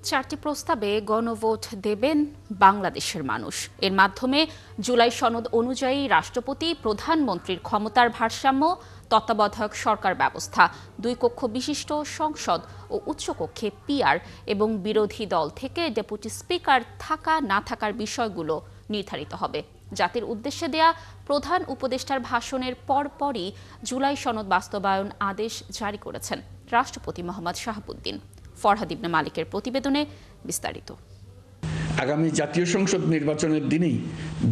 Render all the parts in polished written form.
4টি প্রস্তাবে গণভোট দেবেন বাংলাদেশের মানুষ। এর মাধ্যমে জুলাই সনদ অনুযায়ী রাষ্ট্রপতি প্রধানমন্ত্রীর ক্ষমতার ভারসাম্য, তত্ত্বাবধায়ক সরকার ব্যবস্থা, 2 কক্ষ বিশিষ্ট সংসদ ও উচ্চকক্ষে পিআর এবং বিরোধী দল থেকে ডেপুটি স্পিকার থাকা না থাকার বিষয়গুলো নির্ধারিত হবে। জাতির উদ্দেশ্যে দেয়া প্রধান উপদেষ্টার ভাষণের পরপরই জুলাই সনদ বাস্তবায়ন আদেশ জারি করেছেন রাষ্ট্রপতি মোহাম্মদ শাহাবুদ্দিন। ফরহাদ ইবনে মালিকের প্রতিবেদনে বিস্তারিত। আগামী জাতীয় সংসদ নির্বাচনের দিনেই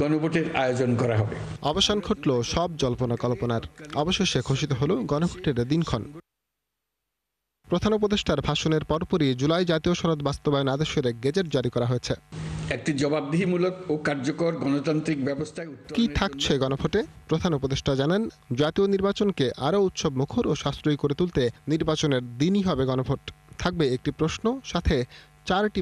গণভোটের আয়োজন করা হবে। অবসান ঘটল সব জল্পনা কল্পনার, অবশেষে ঘোষিত হলো গণভোটের দিনক্ষণ। প্রধান উপদেষ্টার ভাষণের পরপরই জুলাই জাতীয় সনদ বাস্তবায়ন আদেশের গেজেট জারি করা হয়েছে। একটি জবাবদিহিমূলক ও কার্যকর গণতান্ত্রিক ব্যবস্থায় কি থাকছে গণভোটে? প্রধান উপদেষ্টা জানান, জাতীয় নির্বাচনকে আরও উৎসব মুখর ও সাশ্রয়ী করে তুলতে নির্বাচনের দিনই হবে গণভোট। থাকবে একটি প্রশ্ন, সাথে 4টি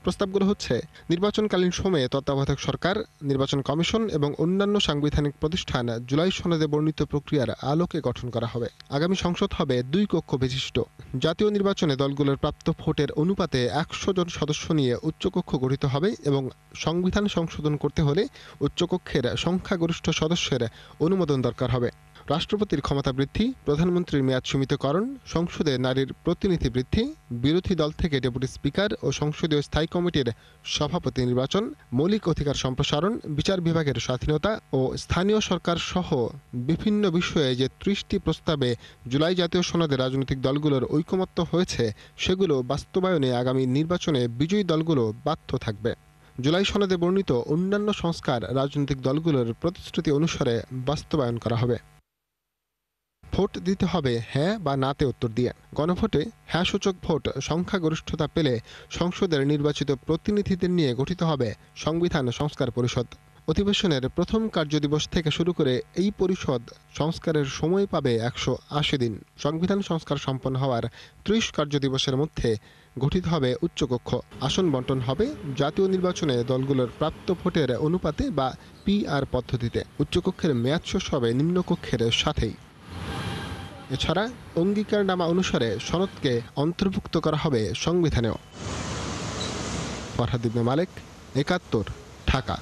প্রস্তাবগুলো হচ্ছে: নির্বাচনকালীন সময়ে তত্ত্বাবধায়ক সরকার, নির্বাচন কমিশন এবং অন্যান্য সাংবিধানিক প্রতিষ্ঠান জুলাই সনদে বর্ণিত প্রক্রিয়ার আলোকে গঠন করা হবে। আগামী সংসদ হবে 2 কক্ষ বিশিষ্ট। জাতীয় নির্বাচনে দলগুলোর প্রাপ্ত ভোটের অনুপাতে 100 জন সদস্য নিয়ে উচ্চকক্ষ গঠিত হবে এবং সংবিধান সংশোধন করতে হলে উচ্চকক্ষের সংখ্যাগরিষ্ঠ সদস্যের অনুমোদন দরকার হবে। রাষ্ট্রপতির ক্ষমতা বৃদ্ধি, প্রধানমন্ত্রীর মেয়াদ সীমিতকরণ, সংসদে নারীর প্রতিনিধি বৃদ্ধি, বিরোধী দল থেকে ডেপুটি স্পিকার ও সংসদীয় স্থায়ী কমিটির সভাপতি নির্বাচন, মৌলিক অধিকার সম্প্রসারণ, বিচার বিভাগের স্বাধীনতা ও স্থানীয় সরকার সহ বিভিন্ন বিষয়ে যে 30টি প্রস্তাবে জুলাই জাতীয় সনদে রাজনৈতিক দলগুলোর ঐকমত্য হয়েছে, সেগুলো বাস্তবায়নে আগামী নির্বাচনে বিজয়ী দলগুলো বাধ্য থাকবে। জুলাই সনদে বর্ণিত অন্যান্য সংস্কার রাজনৈতিক দলগুলোর প্রতিশ্রুতি অনুসারে বাস্তবায়ন করা হবে। ভোট দিতে হবে হ্যাঁ বা নাতে উত্তর দিয়ে। গণভোটে হ্যাঁ সূচক ভোট সংখ্যাগরিষ্ঠতা পেলে সংসদের নির্বাচিত প্রতিনিধিদের নিয়ে গঠিত হবে সংবিধান সংস্কার পরিষদ। অধিবেশনের প্রথম কার্যদিবস থেকে শুরু করে এই পরিষদ সংস্কারের সময় পাবে 180 দিন। সংবিধান সংস্কার সম্পন্ন হওয়ার 30 কার্যদিবসের মধ্যে গঠিত হবে উচ্চকক্ষ। আসন বণ্টন হবে জাতীয় নির্বাচনে দলগুলোর প্রাপ্ত ভোটের অনুপাতে বা পিআর পদ্ধতিতে। উচ্চকক্ষের মেয়াদ শেষ হবে নিম্নকক্ষের সাথেই। এছাড়া অঙ্গীকারনামা অনুসারে সনদকে অন্তর্ভুক্ত করা হবে সংবিধানেও। ফরহাদ ইবনে মালিক, 71, ঢাকা।